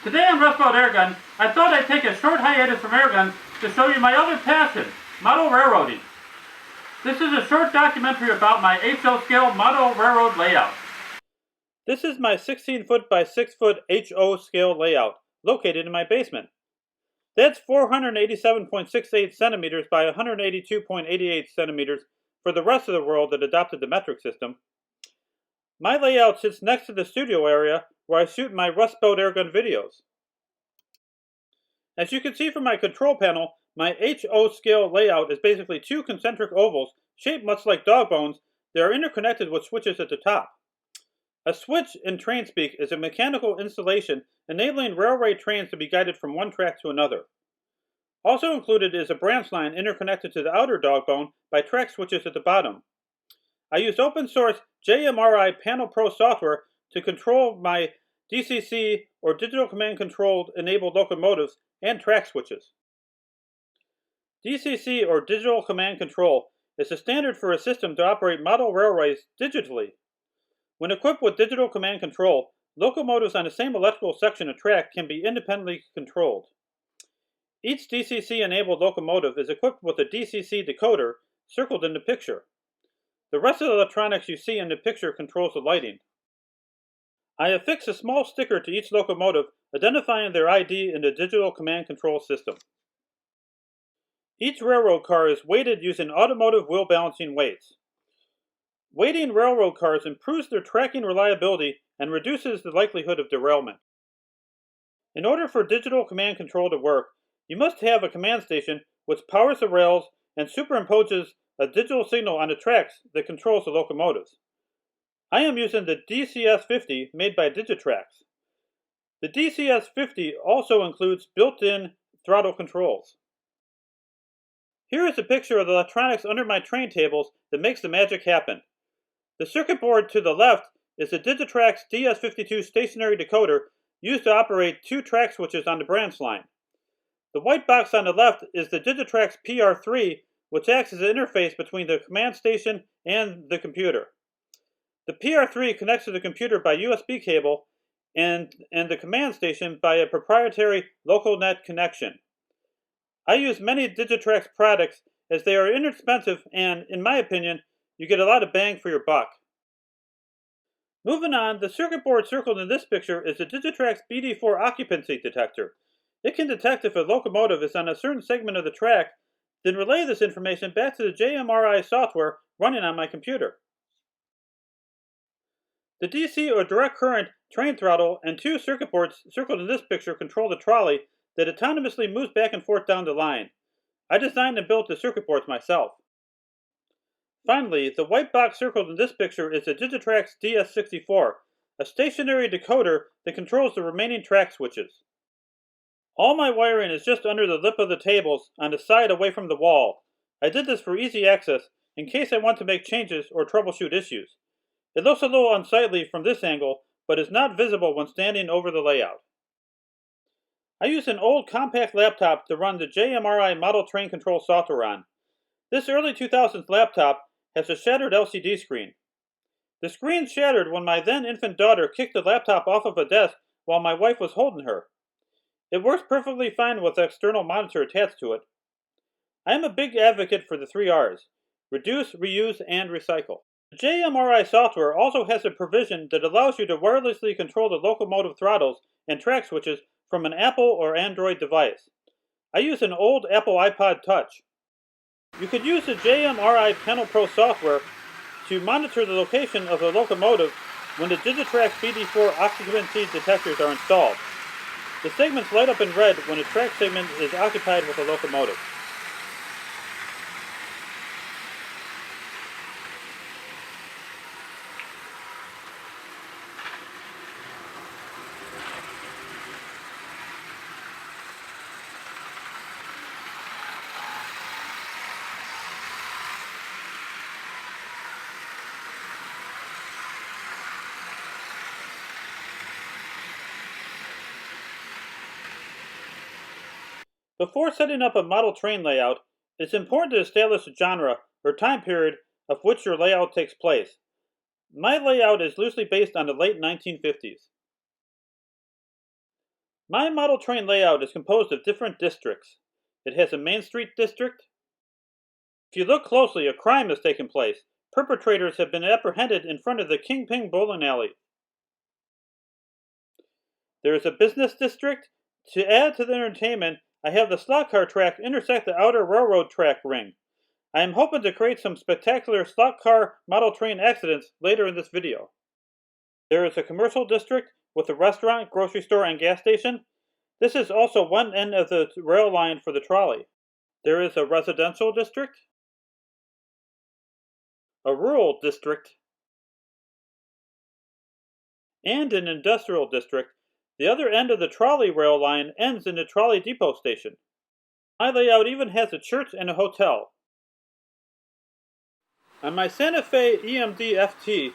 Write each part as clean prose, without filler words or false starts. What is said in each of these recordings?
Today on Rust Belt Airgun, I thought I'd take a short hiatus from airguns to show you my other passion, model railroading. This is a short documentary about my HO scale model railroad layout. This is my 16 foot by 6 foot HO scale layout, located in my basement. That's 487.68 centimeters by 182.88 centimeters for the rest of the world that adopted the metric system. My layout sits next to the studio area where I shoot my Rust Belt Airgun videos. As you can see from my control panel, my HO scale layout is basically two concentric ovals shaped much like dog bones that are interconnected with switches at the top. A switch, in train speak, is a mechanical installation enabling railway trains to be guided from one track to another. Also included is a branch line interconnected to the outer dog bone by track switches at the bottom. I used open source JMRI Panel Pro software to control my DCC or digital command controlled enabled locomotives and track switches. DCC or digital command control is a standard for a system to operate model railways digitally. When equipped with digital command control, locomotives on the same electrical section of track can be independently controlled. Each DCC-enabled locomotive is equipped with a DCC decoder circled in the picture. The rest of the electronics you see in the picture controls the lighting. I affix a small sticker to each locomotive identifying their ID in the digital command control system. Each railroad car is weighted using automotive wheel balancing weights. Weighting railroad cars improves their tracking reliability and reduces the likelihood of derailment. In order for digital command control to work, you must have a command station which powers the rails and superimposes a digital signal on the tracks that controls the locomotives. I am using the DCS-50 made by Digitrax. The DCS-50 also includes built-in throttle controls. Here is a picture of the electronics under my train tables that makes the magic happen. The circuit board to the left is the Digitrax DS52 stationary decoder used to operate two track switches on the branch line. The white box on the left is the Digitrax PR3, which acts as an interface between the command station and the computer. The PR3 connects to the computer by USB cable and the command station by a proprietary local net connection. I use many Digitrax products as they are inexpensive and, in my opinion, you get a lot of bang for your buck. Moving on, the circuit board circled in this picture is the Digitrax BD4 occupancy detector. It can detect if a locomotive is on a certain segment of the track, then relay this information back to the JMRI software running on my computer. The DC or direct current train throttle and two circuit boards circled in this picture control the trolley that autonomously moves back and forth down the line. I designed and built the circuit boards myself. Finally, the white box circled in this picture is the Digitrax DS64, a stationary decoder that controls the remaining track switches. All my wiring is just under the lip of the tables on the side away from the wall. I did this for easy access in case I want to make changes or troubleshoot issues. It looks a little unsightly from this angle, but is not visible when standing over the layout. I use an old compact laptop to run the JMRI model train control software on. This early 2000s laptop has a shattered LCD screen. The screen shattered when my then infant daughter kicked the laptop off of a desk while my wife was holding her. It works perfectly fine with the external monitor attached to it. I am a big advocate for the 3 R's: reduce, reuse, and recycle. The JMRI software also has a provision that allows you to wirelessly control the locomotive throttles and track switches from an Apple or Android device. I use an old Apple iPod Touch. You could use the JMRI Panel Pro software to monitor the location of the locomotive when the Digitrax BD4 occupancy detectors are installed. The segments light up in red when a track segment is occupied with a locomotive. Before setting up a model train layout, it's important to establish a genre or time period of which your layout takes place. My layout is loosely based on the late 1950s. My model train layout is composed of different districts. It has a Main Street district. If you look closely, a crime has taken place. Perpetrators have been apprehended in front of the Kingpin bowling alley. There is a business district. To add to the entertainment, I have the slot car track intersect the outer railroad track ring. I am hoping to create some spectacular slot car model train accidents later in this video. There is a commercial district with a restaurant, grocery store, and gas station. This is also one end of the rail line for the trolley. There is a residential district, a rural district, and an industrial district. The other end of the trolley rail line ends in the trolley depot station. My layout even has a church and a hotel. On my Santa Fe EMD FT,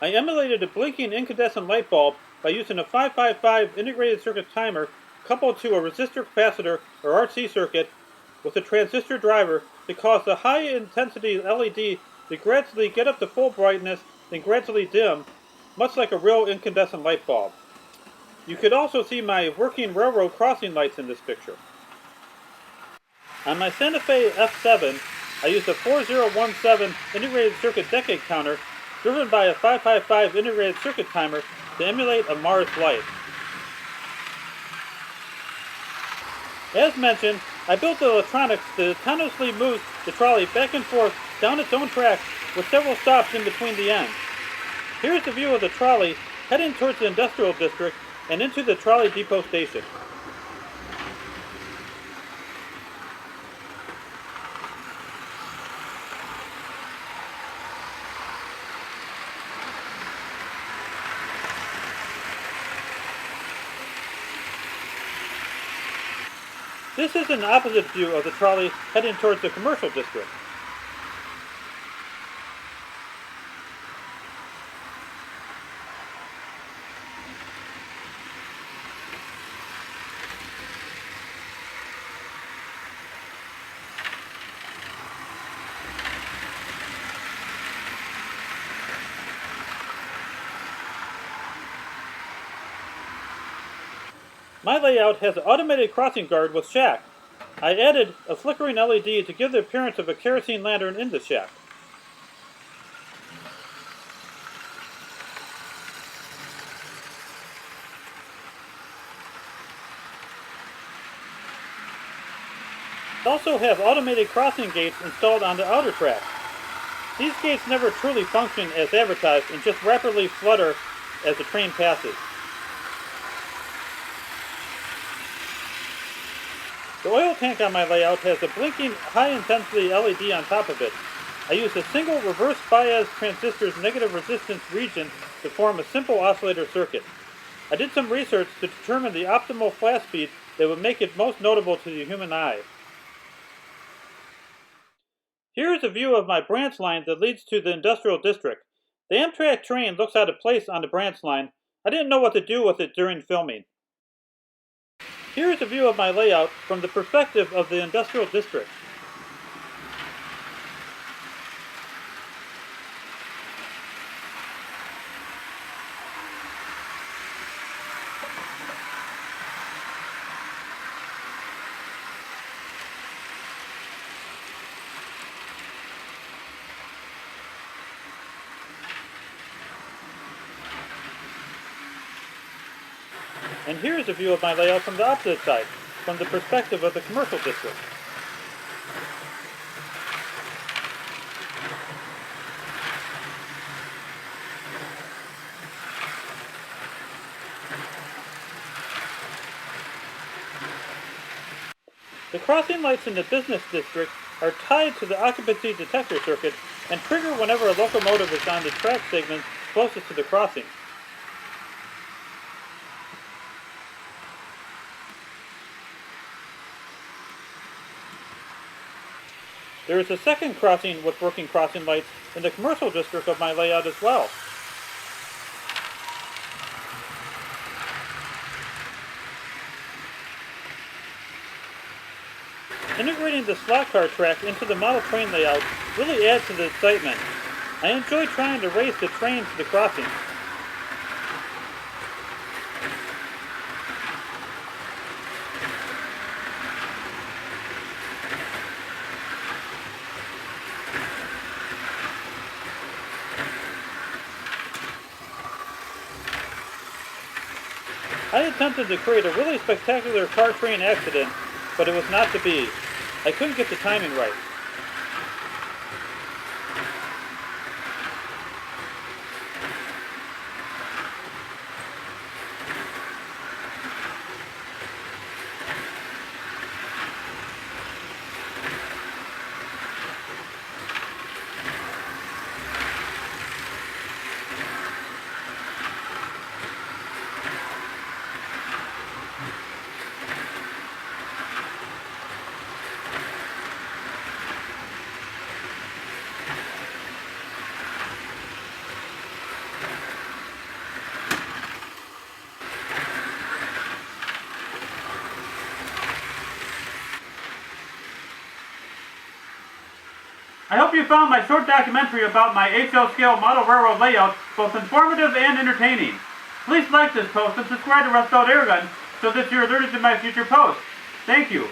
I emulated a blinking incandescent light bulb by using a 555 integrated circuit timer coupled to a resistor capacitor or RC circuit with a transistor driver to cause the high intensity LED to gradually get up to full brightness, then gradually dim, much like a real incandescent light bulb. You could also see my working railroad crossing lights in this picture. On my Santa Fe F7, I used a 4017 integrated circuit decade counter driven by a 555 integrated circuit timer to emulate a Mars light. As mentioned, I built the electronics that autonomously moves the trolley back and forth down its own track with several stops in between the ends. Here's the view of the trolley heading towards the industrial district and into the trolley depot station. This is an opposite view of the trolley heading towards the commercial district. My layout has an automated crossing guard with shack. I added a flickering LED to give the appearance of a kerosene lantern in the shack. I also have automated crossing gates installed on the outer track. These gates never truly function as advertised and just rapidly flutter as the train passes. The oil tank on my layout has a blinking high-intensity LED on top of it. I used a single reverse bias transistor's negative resistance region to form a simple oscillator circuit. I did some research to determine the optimal flash speed that would make it most notable to the human eye. Here is a view of my branch line that leads to the industrial district. The Amtrak train looks out of place on the branch line. I didn't know what to do with it during filming. Here is a view of my layout from the perspective of the industrial district. And here is a view of my layout from the opposite side, from the perspective of the commercial district. The crossing lights in the business district are tied to the occupancy detector circuit and trigger whenever a locomotive is on the track segment closest to the crossing. There is a second crossing with working crossing lights in the commercial district of my layout as well. Integrating the slot car track into the model train layout really adds to the excitement. I enjoy trying to race the train to the crossing. I attempted to create a really spectacular car-train accident, but it was not to be. I couldn't get the timing right. I hope you found my short documentary about my HL scale model railroad layout both informative and entertaining. Please like this post and subscribe to Rust Belt Airgun so that you're alerted to my future posts. Thank you.